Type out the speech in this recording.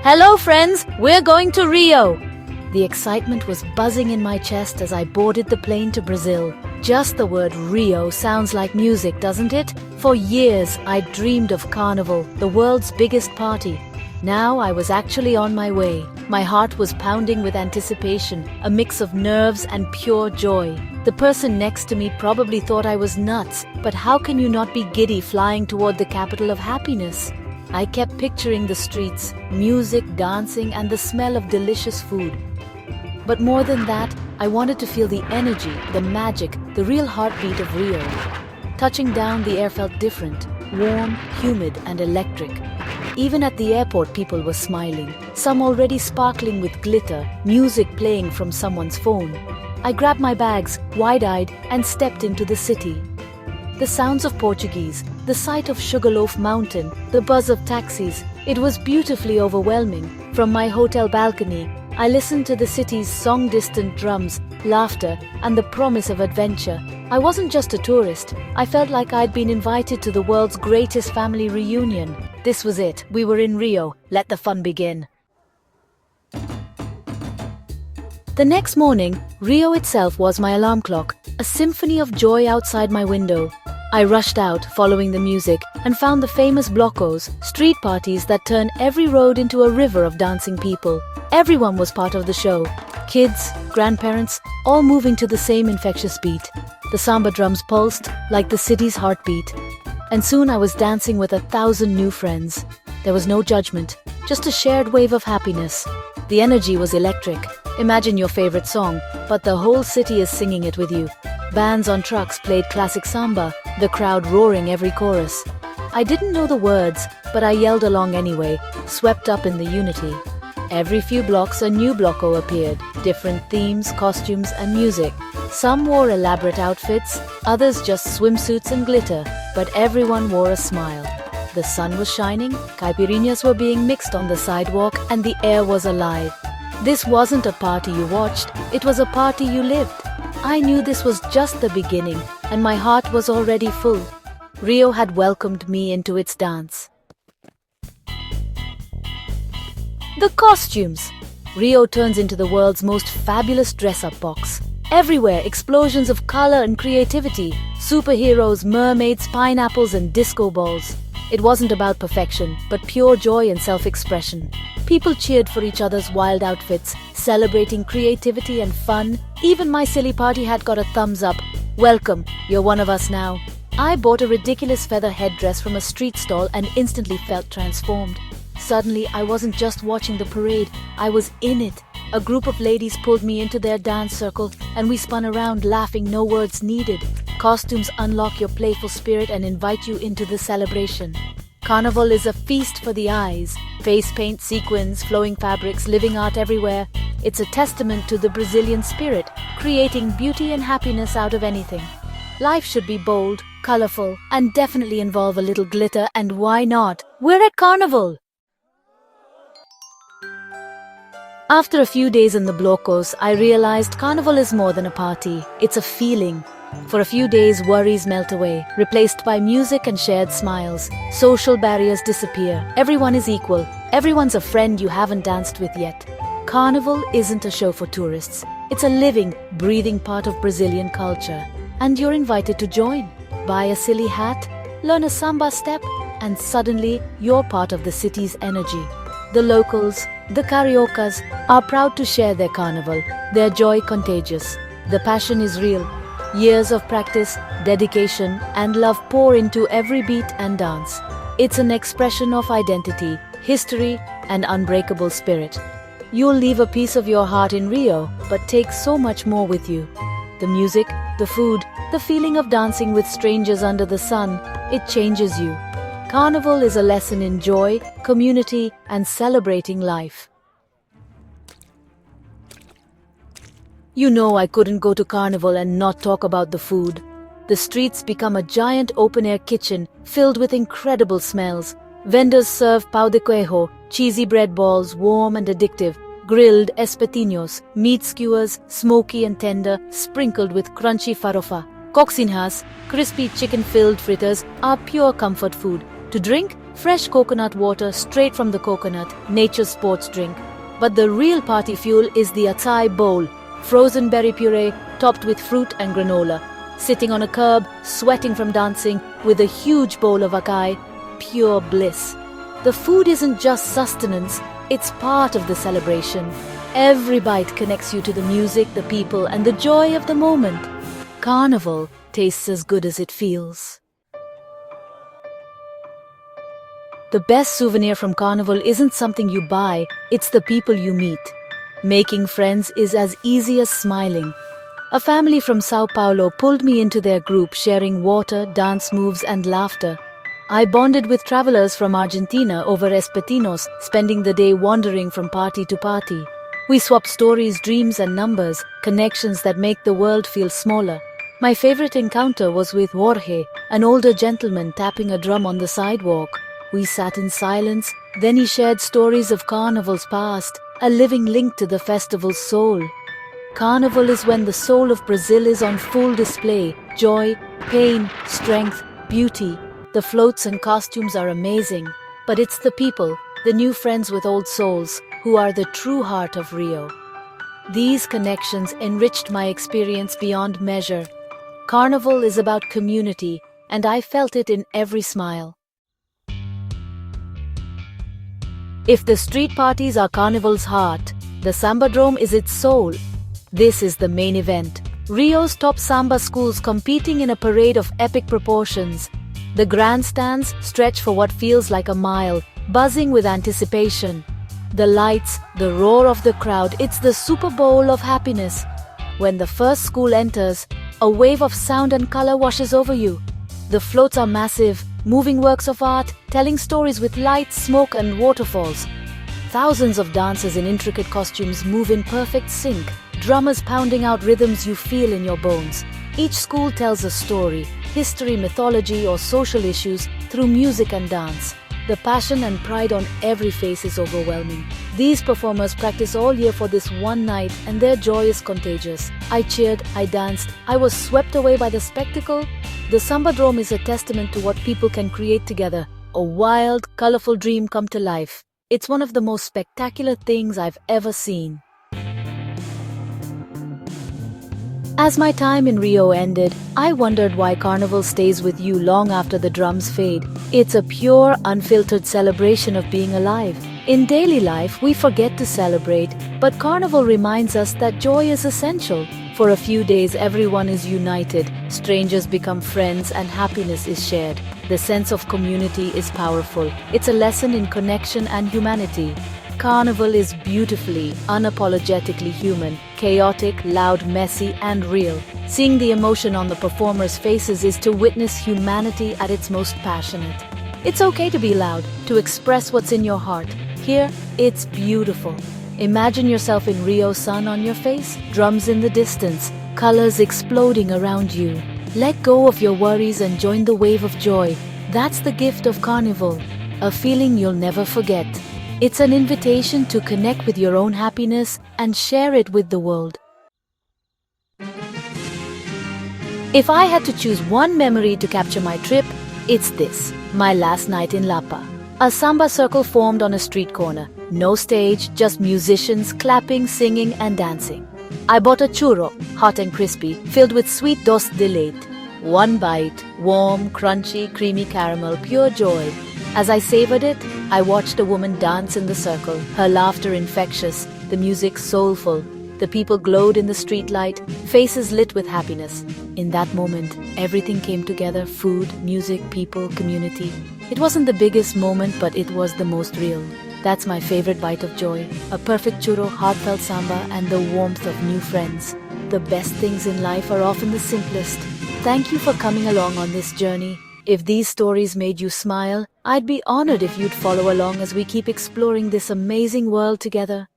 Hello friends, we're going to Rio! The excitement was buzzing in my chest as I boarded the plane to Brazil. Just the word Rio sounds like music, doesn't it? For years, I'd dreamed of Carnival, the world's biggest party. Now I was actually on my way. My heart was pounding with anticipation, a mix of nerves and pure joy. The person next to me probably thought I was nuts, but how can you not be giddy flying toward the capital of happiness? I kept picturing the streets, music, dancing, and the smell of delicious food. But more than that, I wanted to feel the energy, the magic, the real heartbeat of Rio. Touching down, the air felt different, warm, humid, and electric. Even at the airport, people were smiling, some already sparkling with glitter, music playing from someone's phone. I grabbed my bags, wide-eyed, and stepped into the city. The sounds of Portuguese, the sight of Sugarloaf Mountain, the buzz of taxis, it was beautifully overwhelming. From my hotel balcony, I listened to the city's song-distant drums, laughter, and the promise of adventure. I wasn't just a tourist. I felt like I'd been invited to the world's greatest family reunion. This was it. We were in Rio. Let the fun begin. The next morning, Rio itself was my alarm clock, a symphony of joy outside my window. I rushed out, following the music, and found the famous blocos, street parties that turn every road into a river of dancing people. Everyone was part of the show. Kids, grandparents, all moving to the same infectious beat. The Samba drums pulsed like the city's heartbeat. And soon I was dancing with 1,000 new friends. There was no judgment, just a shared wave of happiness. The energy was electric. Imagine your favorite song, but the whole city is singing it with you. Bands on trucks played classic samba, the crowd roaring every chorus. I didn't know the words, but I yelled along anyway, swept up in the unity. Every few blocks a new blocko appeared, different themes, costumes, and music. Some wore elaborate outfits, others just swimsuits and glitter, but everyone wore a smile. The sun was shining, caipirinhas were being mixed on the sidewalk, and the air was alive. This wasn't a party you watched, it was a party you lived. I knew this was just the beginning, and my heart was already full. Rio had welcomed me into its dance. The costumes! Rio turns into the world's most fabulous dress-up box. Everywhere, explosions of color and creativity. Superheroes, mermaids, pineapples, and disco balls. It wasn't about perfection, but pure joy and self-expression. People cheered for each other's wild outfits, celebrating creativity and fun. Even my silly party hat got a thumbs up. Welcome, you're one of us now. I bought a ridiculous feather headdress from a street stall and instantly felt transformed. Suddenly, I wasn't just watching the parade, I was in it. A group of ladies pulled me into their dance circle, and we spun around laughing, no words needed. Costumes unlock your playful spirit and invite you into the celebration. Carnival is a feast for the eyes. Face paint, sequins, flowing fabrics, living art everywhere. It's a testament to the Brazilian spirit, creating beauty and happiness out of anything. Life should be bold, colorful, and definitely involve a little glitter, and why not? We're at Carnival! After a few days in the blocos, I realized Carnival is more than a party. It's a feeling. For a few days, worries melt away, replaced by music and shared smiles. Social barriers disappear. Everyone is equal. Everyone's a friend you haven't danced with yet. Carnival isn't a show for tourists. It's a living, breathing part of Brazilian culture. And you're invited to join. Buy a silly hat, learn a samba step, and suddenly you're part of the city's energy. The locals, the cariocas, are proud to share their carnival, their joy contagious. The passion is real. Years of practice, dedication, and love pour into every beat and dance. It's an expression of identity, history, and unbreakable spirit. You'll leave a piece of your heart in Rio, but take so much more with you. The music, the food, the feeling of dancing with strangers under the sun, it changes you. Carnival is a lesson in joy, community, and celebrating life. You know I couldn't go to Carnival and not talk about the food. The streets become a giant open-air kitchen filled with incredible smells. Vendors serve pão de queijo, cheesy bread balls, warm and addictive, grilled espetinhos, meat skewers, smoky and tender, sprinkled with crunchy farofa. Coccinhas, crispy chicken-filled fritters, are pure comfort food. To drink, Fresh coconut water straight from the coconut, nature's sports drink. But the real party fuel is the acai bowl, frozen berry puree topped with fruit and granola. Sitting on a curb, sweating from dancing, with a huge bowl of acai, pure bliss. The food isn't just sustenance, it's part of the celebration. Every bite connects you to the music, the people, and the joy of the moment. Carnival tastes as good as it feels. The best souvenir from Carnival isn't something you buy, it's the people you meet. Making friends is as easy as smiling. A family from Sao Paulo pulled me into their group, sharing water, dance moves, and laughter. I bonded with travelers from Argentina over espetinos, spending the day wandering from party to party. We swapped stories, dreams, and numbers, connections that make the world feel smaller. My favorite encounter was with Jorge, an older gentleman tapping a drum on the sidewalk. We sat in silence, then he shared stories of Carnival's past, a living link to the festival's soul. Carnival is when the soul of Brazil is on full display. Joy, pain, strength, beauty. The floats and costumes are amazing, but it's the people, the new friends with old souls, who are the true heart of Rio. These connections enriched my experience beyond measure. Carnival is about community, and I felt it in every smile. If the street parties are Carnival's heart, the Sambadrome is its soul. This is the main event. Rio's top Samba schools competing in a parade of epic proportions. The grandstands stretch for what feels like a mile, buzzing with anticipation. The lights, the roar of the crowd, it's the Super Bowl of happiness. When the first school enters, a wave of sound and color washes over you. The floats are massive, moving works of art, telling stories with light, smoke, and waterfalls. Thousands of dancers in intricate costumes move in perfect sync, drummers pounding out rhythms you feel in your bones. Each school tells a story, history, mythology, or social issues through music and dance. The passion and pride on every face is overwhelming. These performers practice all year for this one night, and their joy is contagious. I cheered, I danced, I was swept away by the spectacle. The Sambadrome is a testament to what people can create together. A wild, colorful dream come to life. It's one of the most spectacular things I've ever seen. As my time in Rio ended, I wondered why Carnival stays with you long after the drums fade. It's a pure, unfiltered celebration of being alive. In daily life, we forget to celebrate, but Carnival reminds us that joy is essential. For a few days, everyone is united, strangers become friends, and happiness is shared. The sense of community is powerful. It's a lesson in connection and humanity. Carnival is beautifully, unapologetically human, chaotic, loud, messy, and real. Seeing the emotion on the performers' faces is to witness humanity at its most passionate. It's okay to be loud, to express what's in your heart. Here, it's beautiful. Imagine yourself in Rio, sun on your face, drums in the distance, colors exploding around you. Let go of your worries and join the wave of joy. That's the gift of Carnival, a feeling you'll never forget. It's an invitation to connect with your own happiness and share it with the world. If I had to choose one memory to capture my trip, it's this, my last night in Lapa. A samba circle formed on a street corner. No stage, just musicians clapping, singing, and dancing. I bought a churro, hot and crispy, filled with sweet doce de leite. One bite, warm, crunchy, creamy caramel, pure joy. As I savored it, I watched a woman dance in the circle, her laughter infectious, the music soulful. The people glowed in the streetlight, faces lit with happiness. In that moment, everything came together: food, music, people, community. It wasn't the biggest moment, but it was the most real. That's my favorite bite of joy. A perfect churro, heartfelt samba, and the warmth of new friends. The best things in life are often the simplest. Thank you for coming along on this journey. If these stories made you smile, I'd be honored if you'd follow along as we keep exploring this amazing world together.